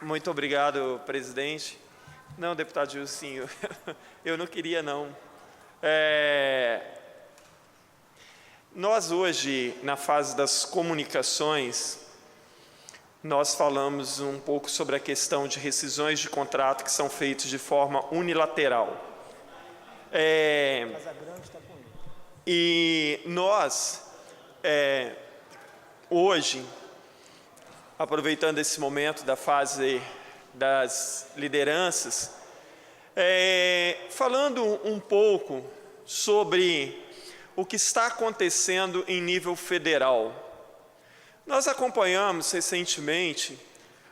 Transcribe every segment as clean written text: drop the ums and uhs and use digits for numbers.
Muito obrigado, presidente. Não, deputado Gilcinho, eu não queria, não. Nós hoje, na fase das comunicações, nós falamos um pouco sobre a questão de rescisões de contrato que são feitas de forma unilateral. E nós, hoje, aproveitando esse momento da fase das lideranças, falando um pouco sobre o que está acontecendo em nível federal. Nós acompanhamos recentemente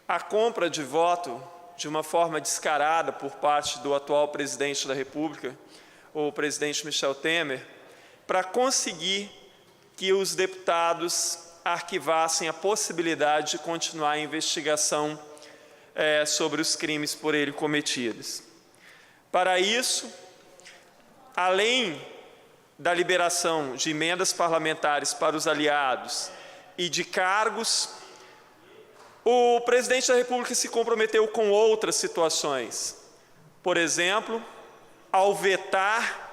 a compra de voto de uma forma descarada por parte do atual presidente da República, o presidente Michel Temer, para conseguir que os deputados arquivassem a possibilidade de continuar a investigação sobre os crimes por ele cometidos. Para isso, além da liberação de emendas parlamentares para os aliados e de cargos, o presidente da República se comprometeu com outras situações. Por exemplo, ao vetar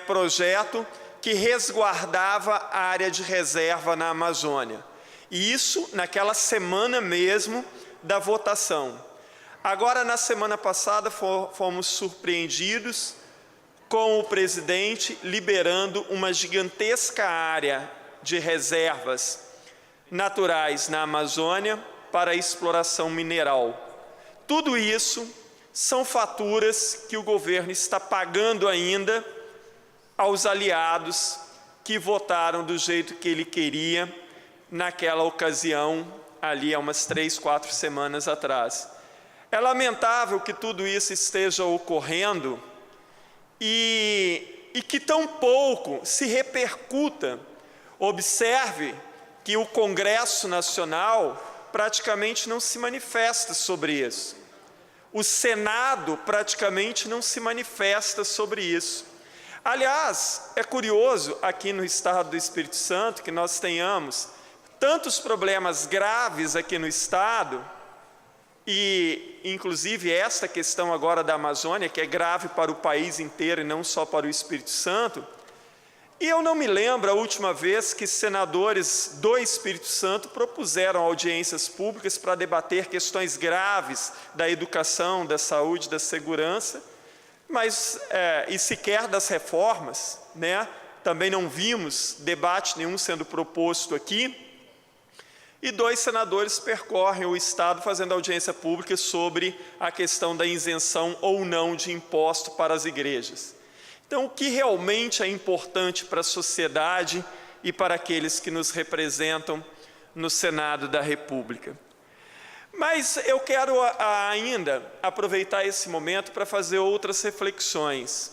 projeto que resguardava a área de reserva na Amazônia. E isso naquela semana mesmo da votação. Agora, na semana passada, fomos surpreendidos com o presidente liberando uma gigantesca área de reservas naturais na Amazônia para a exploração mineral. Tudo isso são faturas que o governo está pagando ainda aos aliados que votaram do jeito que ele queria naquela ocasião, ali há umas 3, 4 semanas atrás. É lamentável que tudo isso esteja ocorrendo e que tão pouco se repercuta. Observe que o Congresso Nacional praticamente não se manifesta sobre isso. O Senado praticamente não se manifesta sobre isso. Aliás, é curioso aqui no estado do Espírito Santo que nós tenhamos tantos problemas graves aqui no estado, e inclusive esta questão agora da Amazônia, que é grave para o país inteiro e não só para o Espírito Santo, e eu não me lembro a última vez que senadores do Espírito Santo propuseram audiências públicas para debater questões graves da educação, da saúde, da segurança, mas e sequer das reformas, né? Também não vimos debate nenhum sendo proposto aqui. E 2 senadores percorrem o estado fazendo audiência pública sobre a questão da isenção ou não de imposto para as igrejas. Então, o que realmente é importante para a sociedade e para aqueles que nos representam no Senado da República? Mas eu quero ainda aproveitar esse momento para fazer outras reflexões.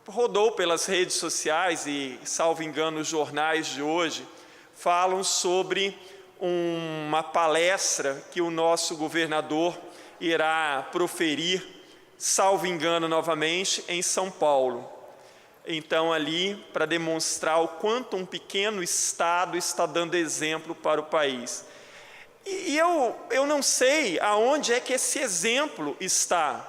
Rodou pelas redes sociais e, salvo engano, os jornais de hoje falam sobre uma palestra que o nosso governador irá proferir, salvo engano novamente, em São Paulo. Então, ali, para demonstrar o quanto um pequeno estado está dando exemplo para o país. E eu não sei aonde é que esse exemplo está,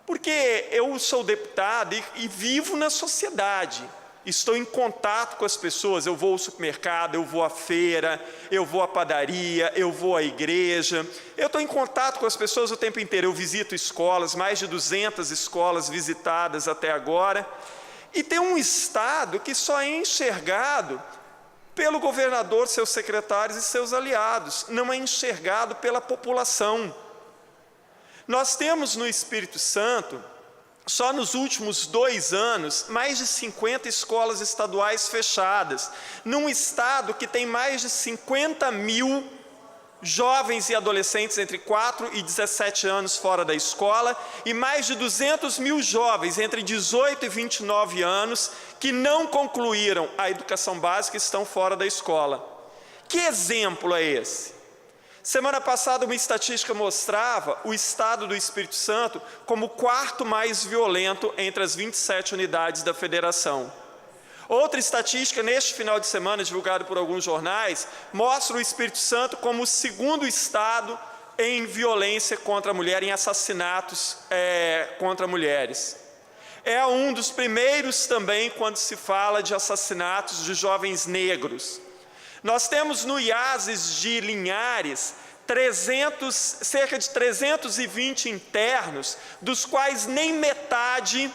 porque eu sou deputado e vivo na sociedade, estou em contato com as pessoas, eu vou ao supermercado, eu vou à feira, eu vou à padaria, eu vou à igreja, eu estou em contato com as pessoas o tempo inteiro, eu visito escolas, mais de 200 escolas visitadas até agora, e tem um estado que só é enxergado pelo governador, seus secretários e seus aliados, não é enxergado pela população. Nós temos no Espírito Santo, só nos últimos 2 anos, mais de 50 escolas estaduais fechadas, num estado que tem mais de 50 mil jovens e adolescentes entre 4 e 17 anos fora da escola e mais de 200 mil jovens entre 18 e 29 anos que não concluíram a educação básica e estão fora da escola. Que exemplo é esse? Semana passada uma estatística mostrava o estado do Espírito Santo como o 4º mais violento entre as 27 unidades da federação. Outra estatística, neste final de semana, divulgada por alguns jornais, mostra o Espírito Santo como o segundo estado em violência contra a mulher, em assassinatos contra mulheres. É um dos primeiros também quando se fala de assassinatos de jovens negros. Nós temos no IASES de Linhares cerca de 320 internos, dos quais nem metade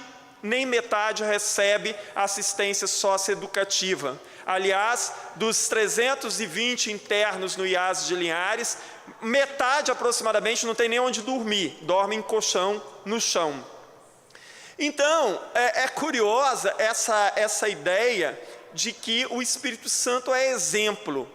recebe assistência socioeducativa. Aliás, dos 320 internos no IASES de Linhares, metade aproximadamente não tem nem onde dormir, dorme em colchão no chão. Então, é curiosa essa ideia de que o Espírito Santo é exemplo.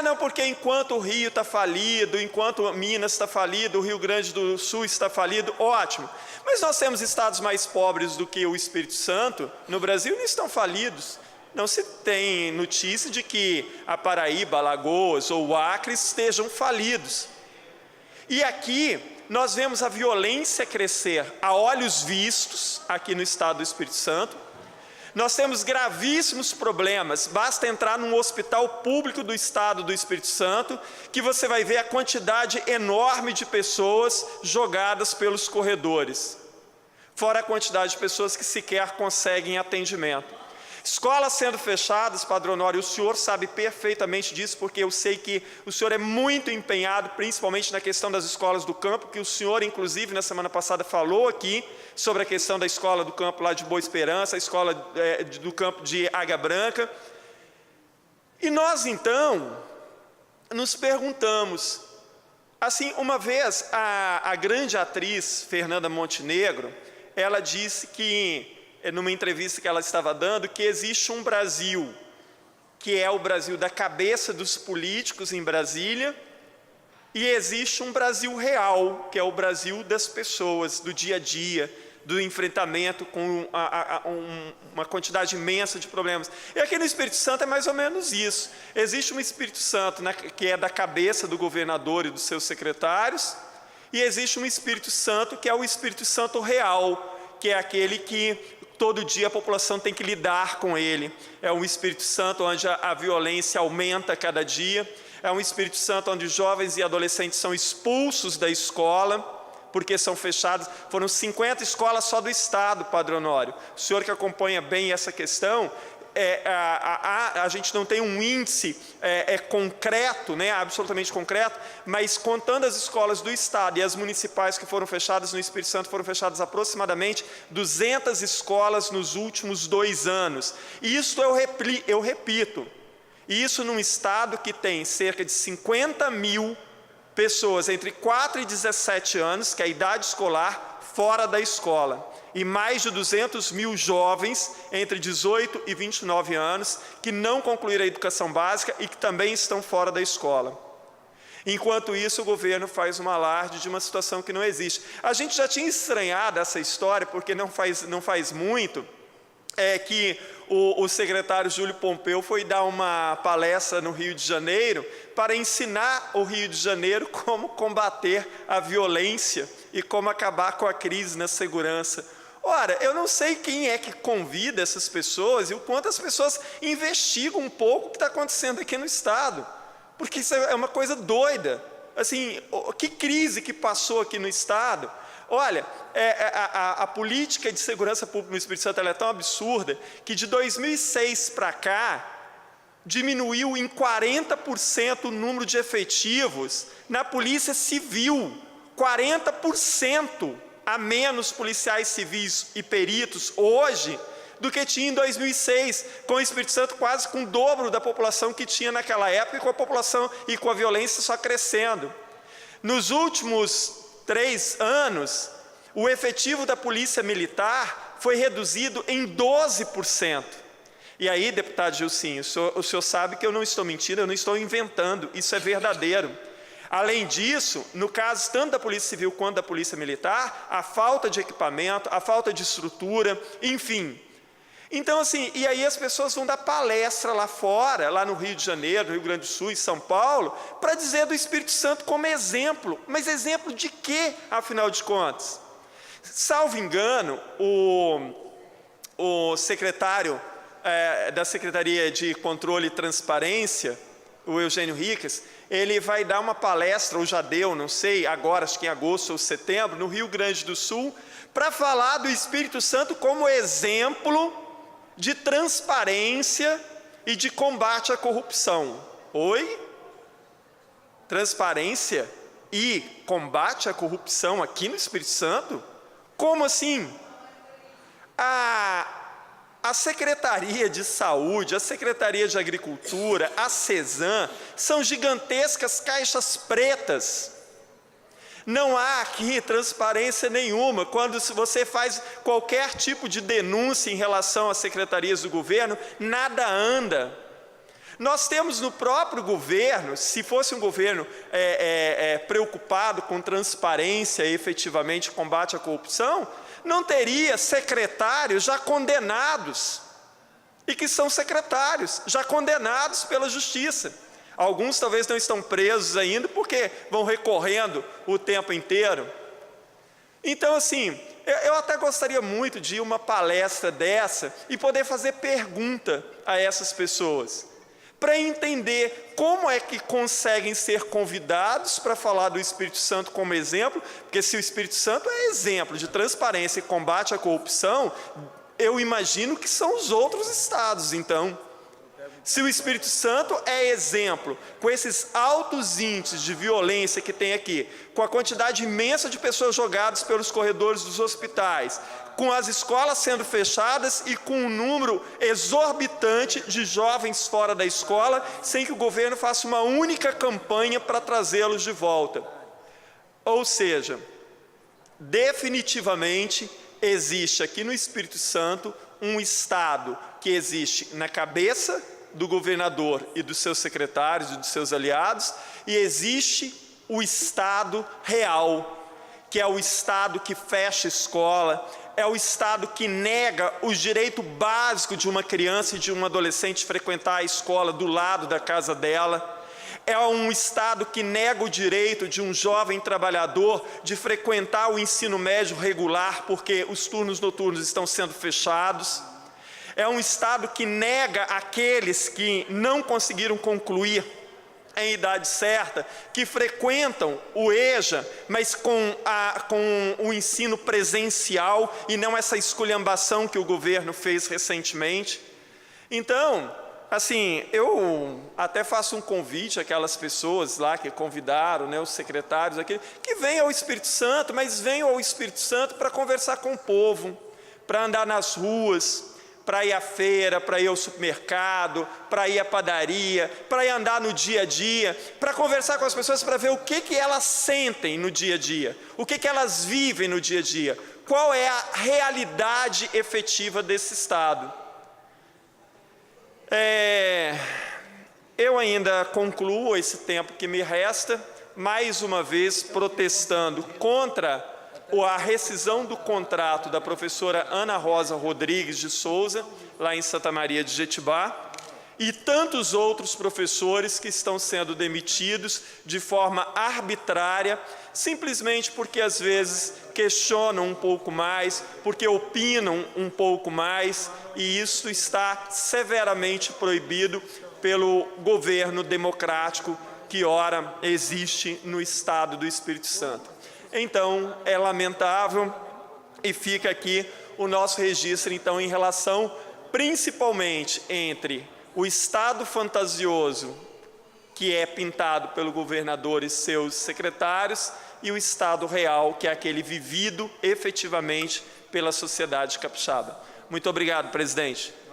Não, porque enquanto o Rio está falido, enquanto Minas está falido, o Rio Grande do Sul está falido, ótimo. Mas nós temos estados mais pobres do que o Espírito Santo no Brasil e não estão falidos. Não se tem notícia de que a Paraíba, Alagoas ou o Acre estejam falidos. E aqui nós vemos a violência crescer a olhos vistos aqui no estado do Espírito Santo. Nós temos gravíssimos problemas, basta entrar num hospital público do estado do Espírito Santo, que você vai ver a quantidade enorme de pessoas jogadas pelos corredores, fora a quantidade de pessoas que sequer conseguem atendimento. Escolas sendo fechadas, Padre Honório, o senhor sabe perfeitamente disso, porque eu sei que o senhor é muito empenhado, principalmente na questão das escolas do campo, que o senhor, inclusive, na semana passada falou aqui sobre a questão da escola do campo lá de Boa Esperança, a escola do campo de Águia Branca. E nós, então, nos perguntamos, assim, uma vez a grande atriz Fernanda Montenegro, ela disse que, numa entrevista que ela estava dando, que existe um Brasil, que é o Brasil da cabeça dos políticos em Brasília, e existe um Brasil real, que é o Brasil das pessoas, do dia a dia, do enfrentamento com uma quantidade imensa de problemas. E aqui no Espírito Santo é mais ou menos isso. Existe um Espírito Santo que é da cabeça do governador e dos seus secretários, e existe um Espírito Santo que é o Espírito Santo real, que é aquele que todo dia a população tem que lidar com ele. É um Espírito Santo onde a violência aumenta cada dia. É um Espírito Santo onde jovens e adolescentes são expulsos da escola, porque são fechadas. Foram 50 escolas só do estado, Padre Honório. O senhor que acompanha bem essa questão, a gente não tem um índice concreto, né, absolutamente concreto, mas contando as escolas do estado e as municipais que foram fechadas no Espírito Santo, foram fechadas aproximadamente 200 escolas nos últimos 2 anos. E isso eu repito, isso num estado que tem cerca de 50 mil pessoas entre 4 e 17 anos, que é a idade escolar, fora da escola. E mais de 200 mil jovens entre 18 e 29 anos que não concluíram a educação básica e que também estão fora da escola. Enquanto isso, o governo faz um alarde de uma situação que não existe. A gente já tinha estranhado essa história, porque não faz muito, que o secretário Júlio Pompeu foi dar uma palestra no Rio de Janeiro para ensinar o Rio de Janeiro como combater a violência e como acabar com a crise na segurança. Ora, eu não sei quem é que convida essas pessoas e o quanto as pessoas investigam um pouco o que está acontecendo aqui no estado, porque isso é uma coisa doida. Assim, que crise que passou aqui no estado. Olha, a política de segurança pública no Espírito Santo ela é tão absurda que de 2006 para cá diminuiu em 40% o número de efetivos na Polícia Civil, 40% a menos policiais civis e peritos hoje do que tinha em 2006, com o Espírito Santo quase com o dobro da população que tinha naquela época, e com a população e com a violência só crescendo. Nos últimos 3 anos, o efetivo da Polícia Militar foi reduzido em 12%. E aí, deputado Gilcinho, o senhor sabe que eu não estou mentindo, eu não estou inventando, isso é verdadeiro. Além disso, no caso tanto da Polícia Civil quanto da Polícia Militar, a falta de equipamento, a falta de estrutura, enfim. Então, assim, e aí as pessoas vão dar palestra lá fora, lá no Rio de Janeiro, no Rio Grande do Sul e São Paulo, para dizer do Espírito Santo como exemplo. Mas exemplo de quê, afinal de contas? Salvo engano, o secretário da Secretaria de Controle e Transparência, o Eugênio Ricas, ele vai dar uma palestra, ou já deu, não sei, agora, acho que em agosto ou setembro, no Rio Grande do Sul, para falar do Espírito Santo como exemplo de transparência e de combate à corrupção. Oi? Transparência e combate à corrupção aqui no Espírito Santo? Como assim? A Secretaria de Saúde, a Secretaria de Agricultura, a CESAM, são gigantescas caixas pretas. Não há aqui transparência nenhuma. Quando você faz qualquer tipo de denúncia em relação às secretarias do governo, nada anda. Nós temos no próprio governo, se fosse um governo preocupado com transparência e efetivamente combate à corrupção, não teria secretários já condenados, e que são secretários já condenados pela justiça. Alguns talvez não estão presos ainda, porque vão recorrendo o tempo inteiro. Então, assim, eu até gostaria muito de ir uma palestra dessa e poder fazer pergunta a essas pessoas, para entender como é que conseguem ser convidados para falar do Espírito Santo como exemplo, porque se o Espírito Santo é exemplo de transparência e combate à corrupção, eu imagino que são os outros estados, então. Se o Espírito Santo é exemplo, com esses altos índices de violência que tem aqui, com a quantidade imensa de pessoas jogadas pelos corredores dos hospitais, com as escolas sendo fechadas e com um número exorbitante de jovens fora da escola, sem que o governo faça uma única campanha para trazê-los de volta. Ou seja, definitivamente existe aqui no Espírito Santo um Estado que existe na cabeça do governador e dos seus secretários e dos seus aliados, e existe o Estado real, que é o Estado que fecha escola, é o Estado que nega o direito básico de uma criança e de um adolescente frequentar a escola do lado da casa dela, é um Estado que nega o direito de um jovem trabalhador de frequentar o ensino médio regular porque os turnos noturnos estão sendo fechados, é um Estado que nega aqueles que não conseguiram concluir em idade certa, que frequentam o EJA, mas com o ensino presencial e não essa esculhambação que o governo fez recentemente. Então, assim, eu até faço um convite àquelas pessoas lá que convidaram, né, os secretários aqui, que venham ao Espírito Santo, mas venham ao Espírito Santo para conversar com o povo, para andar nas ruas, para ir à feira, para ir ao supermercado, para ir à padaria, para ir andar no dia a dia, para conversar com as pessoas, para ver o que elas sentem no dia a dia, o que elas vivem no dia a dia, qual é a realidade efetiva desse Estado. Eu ainda concluo esse tempo que me resta, mais uma vez protestando contra a rescisão do contrato da professora Ana Rosa Rodrigues de Souza, lá em Santa Maria de Jetibá, e tantos outros professores que estão sendo demitidos de forma arbitrária, simplesmente porque às vezes questionam um pouco mais, porque opinam um pouco mais, e isso está severamente proibido pelo governo democrático que ora existe no Estado do Espírito Santo. Então, é lamentável e fica aqui o nosso registro, então, em relação principalmente entre o Estado fantasioso que é pintado pelo governador e seus secretários e o Estado real, que é aquele vivido efetivamente pela sociedade capixaba. Muito obrigado, presidente.